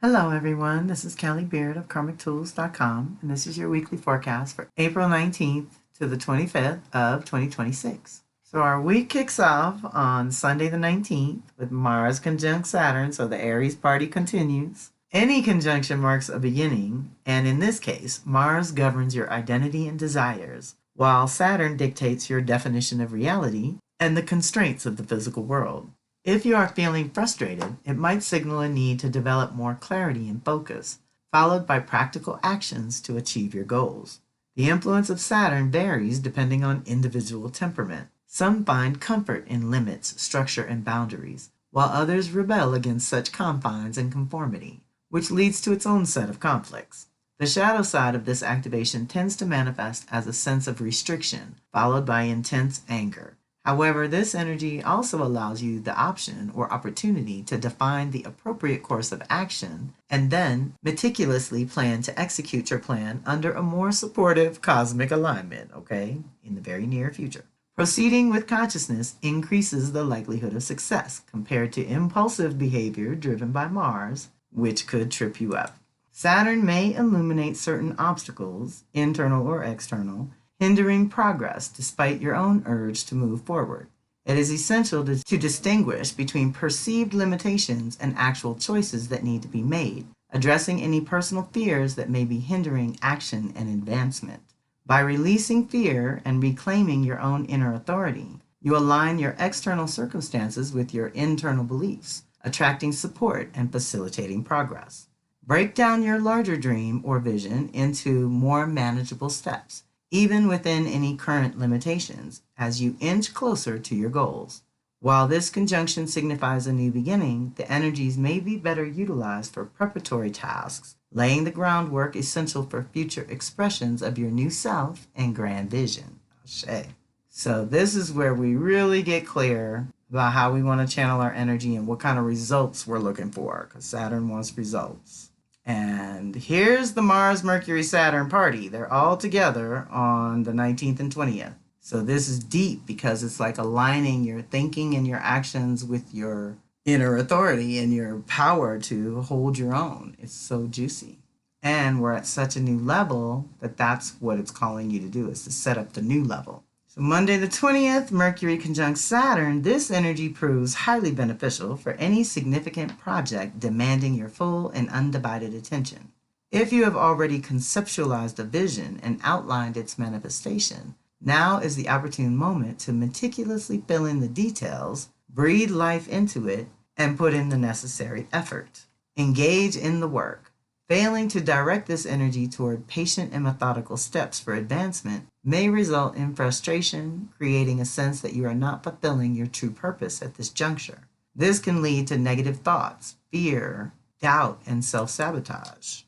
Hello everyone, this is Callie Beard of KarmicTools.com, and this is your weekly forecast for April 19th to the 25th of 2026. So our week kicks off on Sunday the 19th with Mars conjunct Saturn, so the Aries party continues. Any conjunction marks a beginning, and in this case, Mars governs your identity and desires, while Saturn dictates your definition of reality and the constraints of the physical world. If you are feeling frustrated, it might signal a need to develop more clarity and focus, followed by practical actions to achieve your goals. The influence of Saturn varies depending on individual temperament. Some find comfort in limits, structure, and boundaries, while others rebel against such confines and conformity, which leads to its own set of conflicts. The shadow side of this activation tends to manifest as a sense of restriction, followed by intense anger. However, this energy also allows you the option or opportunity to define the appropriate course of action and then meticulously plan to execute your plan under a more supportive cosmic alignment, in the very near future. Proceeding with consciousness increases the likelihood of success compared to impulsive behavior driven by Mars, which could trip you up. Saturn may illuminate certain obstacles, internal or external, hindering progress despite your own urge to move forward. It is essential to distinguish between perceived limitations and actual choices that need to be made, addressing any personal fears that may be hindering action and advancement. By releasing fear and reclaiming your own inner authority, you align your external circumstances with your internal beliefs, attracting support and facilitating progress. Break down your larger dream or vision into more manageable steps, even within any current limitations, as you inch closer to your goals. While this conjunction signifies a new beginning, the energies may be better utilized for preparatory tasks, laying the groundwork essential for future expressions of your new self and grand vision. Ashe. So this is where we really get clear about how we want to channel our energy and what kind of results we're looking for, because Saturn wants results. And here's the Mars, Mercury, Saturn party. They're all together on the 19th and 20th. So this is deep because it's like aligning your thinking and your actions with your inner authority and your power to hold your own. It's so juicy. And we're at such a new level that that's what it's calling you to do, is to set up the new level. So Monday the 20th, Mercury conjunct Saturn, this energy proves highly beneficial for any significant project demanding your full and undivided attention. If you have already conceptualized a vision and outlined its manifestation, now is the opportune moment to meticulously fill in the details, breathe life into it, and put in the necessary effort. Engage in the work. Failing to direct this energy toward patient and methodical steps for advancement may result in frustration, creating a sense that you are not fulfilling your true purpose at this juncture. This can lead to negative thoughts, fear, doubt, and self-sabotage.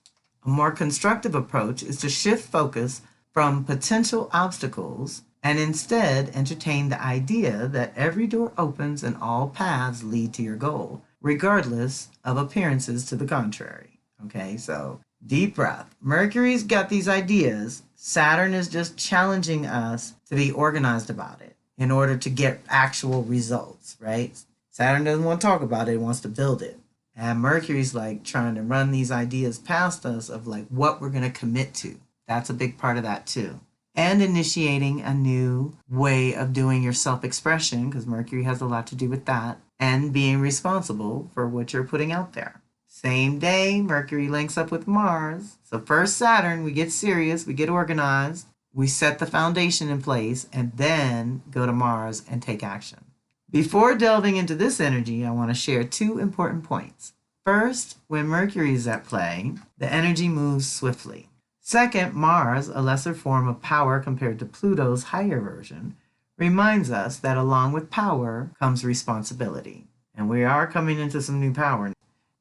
A more constructive approach is to shift focus from potential obstacles and instead entertain the idea that every door opens and all paths lead to your goal, regardless of appearances to the contrary. Okay, so deep breath. Mercury's got these ideas. Saturn is just challenging us to be organized about it in order to get actual results, right? Saturn doesn't want to talk about it, it wants to build it. And Mercury's like trying to run these ideas past us of like what we're going to commit to. That's a big part of that too. And initiating a new way of doing your self-expression, because Mercury has a lot to do with that, and being responsible for what you're putting out there. Same day, Mercury links up with Mars. So first Saturn, we get serious, we get organized, we set the foundation in place, and then go to Mars and take action. Before delving into this energy, I want to share two important points. First, when Mercury is at play, the energy moves swiftly. Second, Mars, a lesser form of power compared to Pluto's higher version, reminds us that along with power comes responsibility. And we are coming into some new power.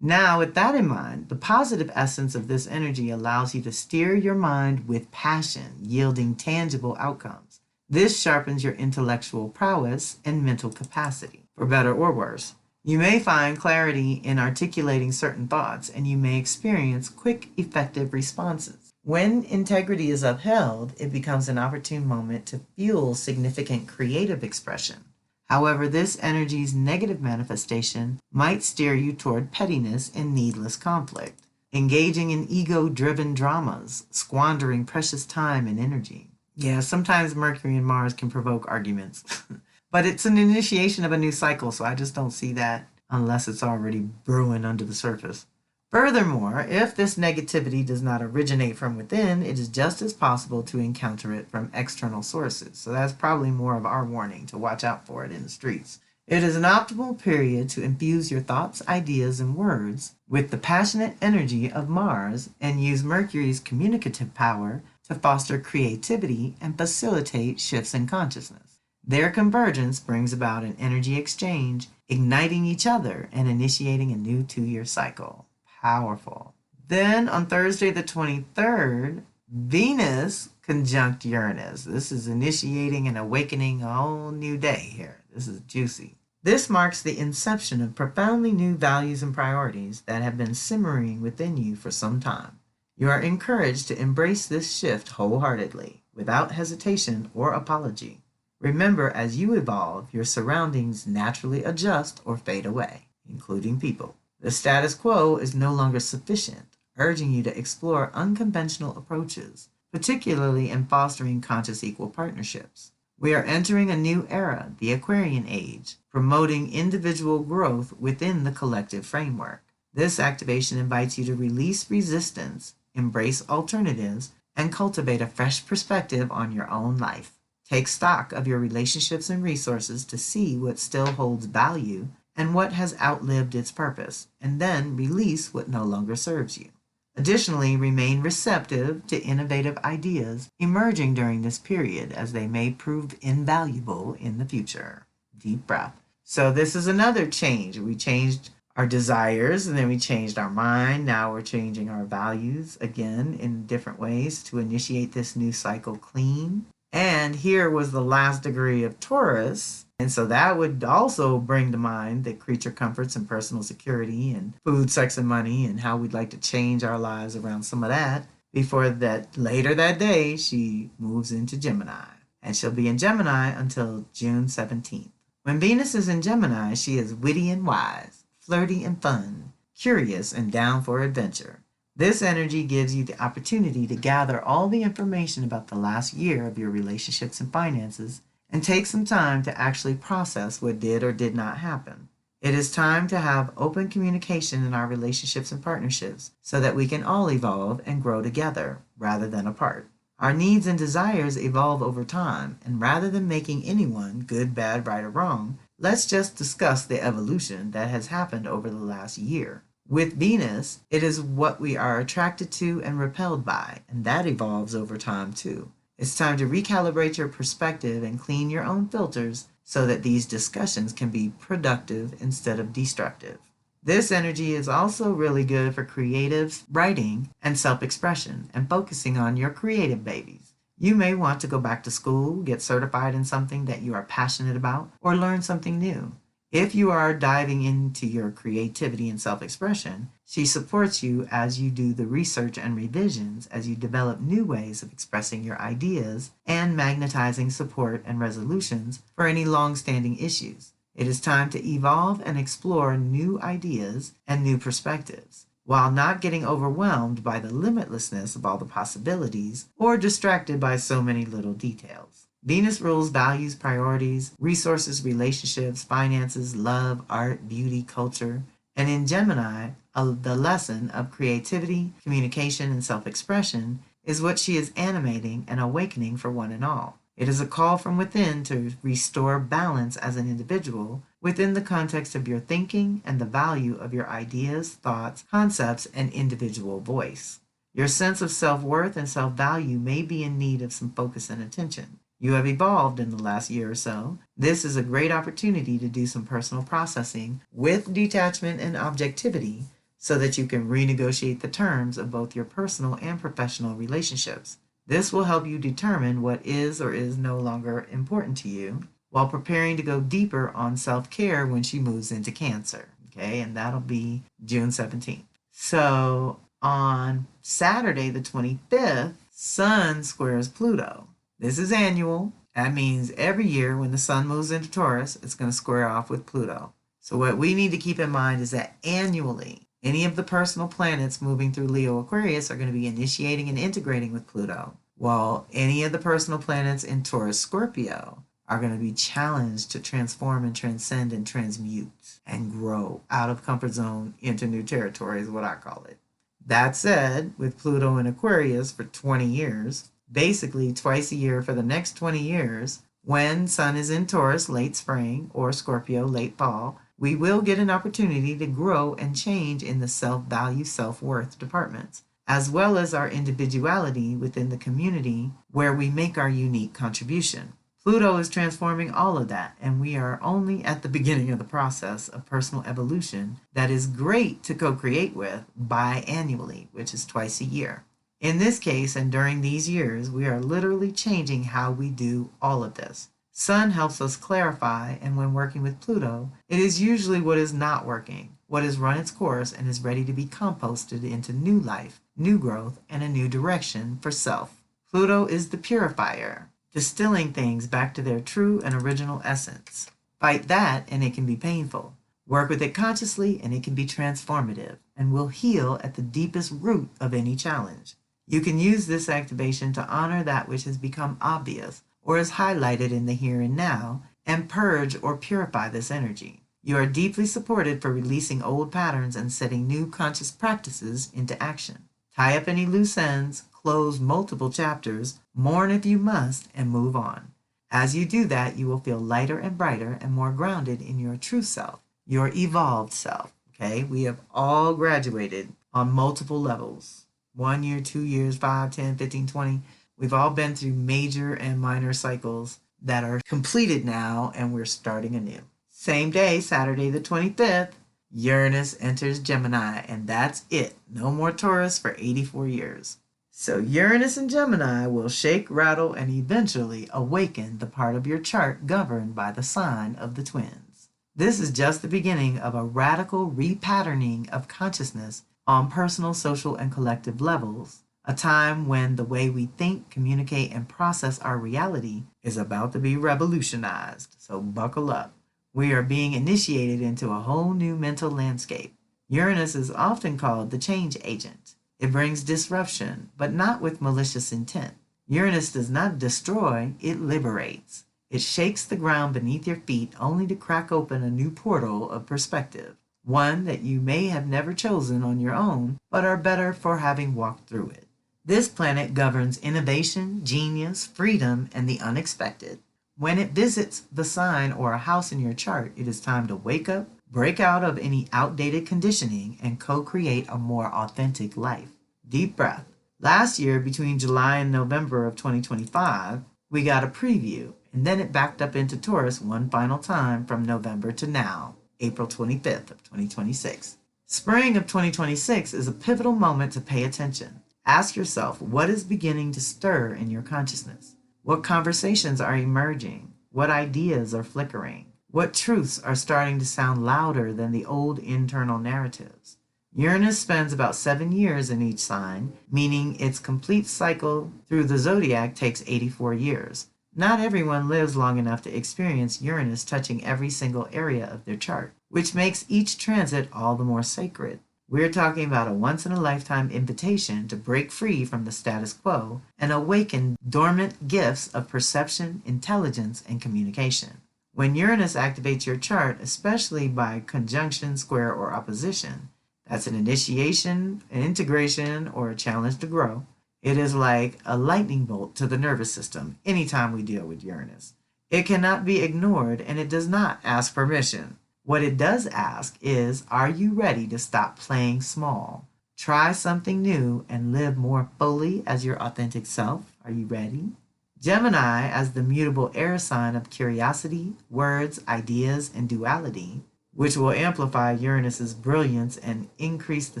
Now, with that in mind, the positive essence of this energy allows you to steer your mind with passion, yielding tangible outcomes. This sharpens your intellectual prowess and mental capacity, for better or worse. You may find clarity in articulating certain thoughts, and you may experience quick, effective responses. When integrity is upheld, it becomes an opportune moment to fuel significant creative expression. However, this energy's negative manifestation might steer you toward pettiness and needless conflict. engaging in ego-driven dramas, squandering precious time and energy. Yeah, sometimes Mercury and Mars can provoke arguments, but it's an initiation of a new cycle, so I just don't see that unless it's already brewing under the surface. Furthermore, if this negativity does not originate from within, it is just as possible to encounter it from external sources. So that's probably more of our warning to watch out for it in the streets. It is an optimal period to infuse your thoughts, ideas, and words with the passionate energy of Mars and use Mercury's communicative power to foster creativity and facilitate shifts in consciousness. Their convergence brings about an energy exchange, igniting each other and initiating a new 2-year cycle. Powerful. Then on Thursday the 23rd, Venus conjunct Uranus. This is initiating and awakening a whole new day here. This is juicy. This marks the inception of profoundly new values and priorities that have been simmering within you for some time. You are encouraged to embrace this shift wholeheartedly, without hesitation or apology. Remember, as you evolve, your surroundings naturally adjust or fade away, including people. The status quo is no longer sufficient, urging you to explore unconventional approaches, particularly in fostering conscious equal partnerships. We are entering a new era, the Aquarian Age, promoting individual growth within the collective framework. This activation invites you to release resistance, embrace alternatives, and cultivate a fresh perspective on your own life. Take stock of your relationships and resources to see what still holds value and what has outlived its purpose, and then release what no longer serves you. Additionally, remain receptive to innovative ideas emerging during this period as they may prove invaluable in the future. Deep breath. So this is another change. We changed our desires and then we changed our mind. Now we're changing our values again in different ways to initiate this new cycle clean. And here was the last degree of Taurus. And so that would also bring to mind the creature comforts and personal security and food, sex, and money and how we'd like to change our lives around some of that before that later that day she moves into Gemini. And she'll be in Gemini until June 17th. When Venus is in Gemini, she is witty and wise, flirty and fun, curious and down for adventure. This energy gives you the opportunity to gather all the information about the last year of your relationships and finances and take some time to actually process what did or did not happen. It is time to have open communication in our relationships and partnerships so that we can all evolve and grow together rather than apart. Our needs and desires evolve over time, and rather than making anyone good, bad, right, or wrong, let's just discuss the evolution that has happened over the last year. With Venus, it is what we are attracted to and repelled by, and that evolves over time too. It's time to recalibrate your perspective and clean your own filters so that these discussions can be productive instead of destructive. This energy is also really good for creatives, writing, and self-expression, and focusing on your creative babies. You may want to go back to school, get certified in something that you are passionate about, or learn something new. If you are diving into your creativity and self-expression, she supports you as you do the research and revisions as you develop new ways of expressing your ideas and magnetizing support and resolutions for any long-standing issues. It is time to evolve and explore new ideas and new perspectives, while not getting overwhelmed by the limitlessness of all the possibilities or distracted by so many little details. Venus rules values, priorities, resources, relationships, finances, love, art, beauty, culture. And in Gemini, the lesson of creativity, communication, and self-expression is what she is animating and awakening for one and all. It is a call from within to restore balance as an individual within the context of your thinking and the value of your ideas, thoughts, concepts, and individual voice. Your sense of self-worth and self-value may be in need of some focus and attention. You have evolved in the last year or so. This is a great opportunity to do some personal processing with detachment and objectivity so that you can renegotiate the terms of both your personal and professional relationships. This will help you determine what is or is no longer important to you while preparing to go deeper on self-care when she moves into Cancer. Okay, and that'll be June 17th. So on Saturday the 25th, Sun squares Pluto. This is annual. That means every year when the sun moves into Taurus, it's going to square off with Pluto. So what we need to keep in mind is that annually, Any of the personal planets moving through Leo Aquarius are going to be initiating and integrating with Pluto, while any of the personal planets in Taurus Scorpio are going to be challenged to transform and transcend and transmute and grow out of comfort zone into new territory is what I call it. That said, with Pluto in Aquarius for 20 years, basically twice a year for the next 20 years, when Sun is in Taurus late spring or Scorpio late fall, we will get an opportunity to grow and change in the self-value, self-worth departments, as well as our individuality within the community where we make our unique contribution. Pluto is transforming all of that, and we are only at the beginning of the process of personal evolution that is great to co-create with biannually, which is twice a year. In this case, and during these years, we are literally changing how we do all of this. Sun helps us clarify, and when working with Pluto, it is usually what is not working, what has run its course and is ready to be composted into new life, new growth, and a new direction for self. Pluto is the purifier, distilling things back to their true and original essence. Fight that, and it can be painful. Work with it consciously, and it can be transformative, and will heal at the deepest root of any challenge. You can use this activation to honor that which has become obvious or is highlighted in the here and now, and purge or purify this energy. You are deeply supported for releasing old patterns and setting new conscious practices into action. Tie up any loose ends, close multiple chapters, mourn if you must, and move on. As you do that, you will feel lighter and brighter and more grounded in your true self, your evolved self. Okay, we have all graduated on multiple levels. 1 year, 2 years, 5, 10, 15, 20. We've all been through major and minor cycles that are completed now, and we're starting anew. Same day, Saturday the 25th, Uranus enters Gemini, and that's it. No more Taurus for 84 years. So Uranus and Gemini will shake, rattle, and eventually awaken the part of your chart governed by the sign of the twins. This is just the beginning of a radical repatterning of consciousness on personal, social, and collective levels, a time when the way we think, communicate, and process our reality is about to be revolutionized. So buckle up. We are being initiated into a whole new mental landscape. Uranus is often called the change agent. It brings disruption, but not with malicious intent. Uranus does not destroy, it liberates. It shakes the ground beneath your feet only to crack open a new portal of perspective, one that you may have never chosen on your own, but are better for having walked through it. This planet governs innovation, genius, freedom, and the unexpected. When it visits the sign or a house in your chart, it is time to wake up, break out of any outdated conditioning, and co-create a more authentic life. Deep breath. Last year, between July and November of 2025, we got a preview, and then it backed up into Taurus one final time from November to now, April 25th of 2026. Spring of 2026 is a pivotal moment to pay attention. Ask yourself, what is beginning to stir in your consciousness? What conversations are emerging? What ideas are flickering? What truths are starting to sound louder than the old internal narratives? Uranus spends about 7 years in each sign, meaning its complete cycle through the zodiac takes 84 years. Not everyone lives long enough to experience Uranus touching every single area of their chart, which makes each transit all the more sacred. We're talking about a once-in-a-lifetime invitation to break free from the status quo and awaken dormant gifts of perception, intelligence, and communication. When Uranus activates your chart, especially by conjunction, square, or opposition, that's an initiation, an integration, or a challenge to grow. It is like a lightning bolt to the nervous system anytime we deal with Uranus. It cannot be ignored, and it does not ask permission. What it does ask is, are you ready to stop playing small? Try something new and live more fully as your authentic self. Are you ready? Gemini, as the mutable air sign of curiosity, words, ideas, and duality, which will amplify Uranus's brilliance and increase the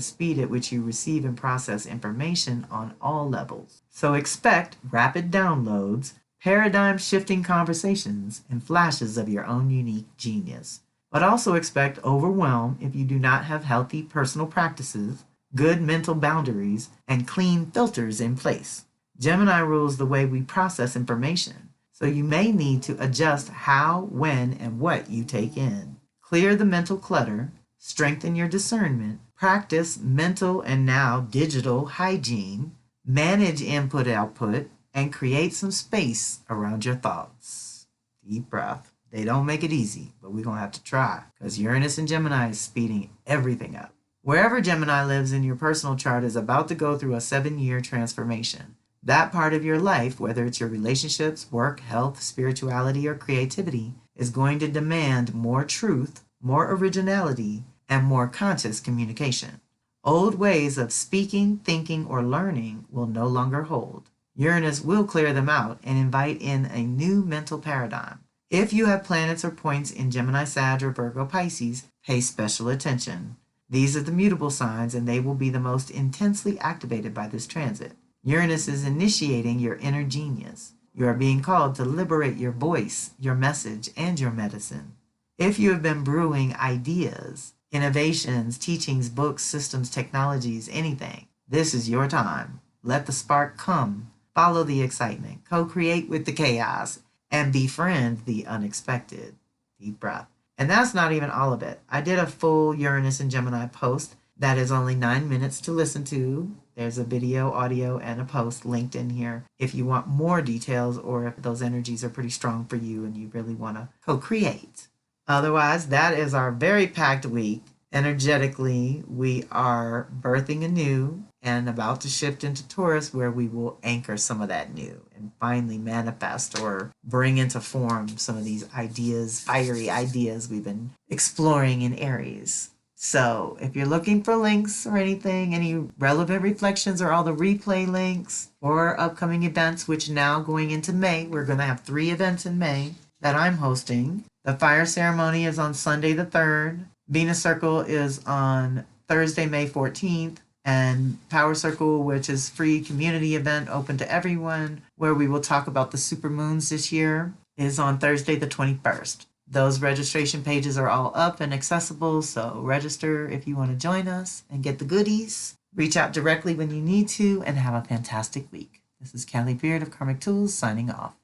speed at which you receive and process information on all levels. So expect rapid downloads, paradigm-shifting conversations, and flashes of your own unique genius. But also expect overwhelm if you do not have healthy personal practices, good mental boundaries, and clean filters in place. Gemini rules the way we process information, so you may need to adjust how, when, and what you take in. Clear the mental clutter, strengthen your discernment, practice mental and now digital hygiene, manage input-output, and create some space around your thoughts. Deep breath. They don't make it easy, but we're going to have to try because Uranus and Gemini is speeding everything up. Wherever Gemini lives in your personal chart is about to go through a 7-year transformation. That part of your life, whether it's your relationships, work, health, spirituality, or creativity, is going to demand more truth, more originality, and more conscious communication. Old ways of speaking, thinking, or learning will no longer hold. Uranus will clear them out and invite in a new mental paradigm. If you have planets or points in Gemini, Sag, or Virgo, Pisces, pay special attention. These are the mutable signs, and they will be the most intensely activated by this transit. Uranus is initiating your inner genius. You are being called to liberate your voice, your message, and your medicine. If you have been brewing ideas, innovations, teachings, books, systems, technologies, anything, this is your time. Let the spark come. Follow the excitement. Co-create with the chaos and befriend the unexpected. Deep breath. And that's not even all of it. I did a full Uranus and Gemini post that is only 9 minutes to listen to. There's a video, audio, and a post linked in here if you want more details or if those energies are pretty strong for you and you really want to co-create. Otherwise, that is our very packed week. Energetically, we are birthing anew and about to shift into Taurus, where we will anchor some of that new and finally manifest or bring into form some of these ideas, fiery ideas we've been exploring in Aries. So if you're looking for links or anything, any relevant reflections or all the replay links or upcoming events, which now going into May, we're going to have 3 events in May that I'm hosting. The fire ceremony is on Sunday the 3rd. Venus Circle is on Thursday, May 14th. And Power Circle, which is free community event open to everyone, where we will talk about the supermoons this year, is on Thursday the 21st. Those registration pages are all up and accessible, so register if you want to join us and get the goodies. Reach out directly when you need to, and have a fantastic week. This is Callie Beard of Karmic Tools signing off.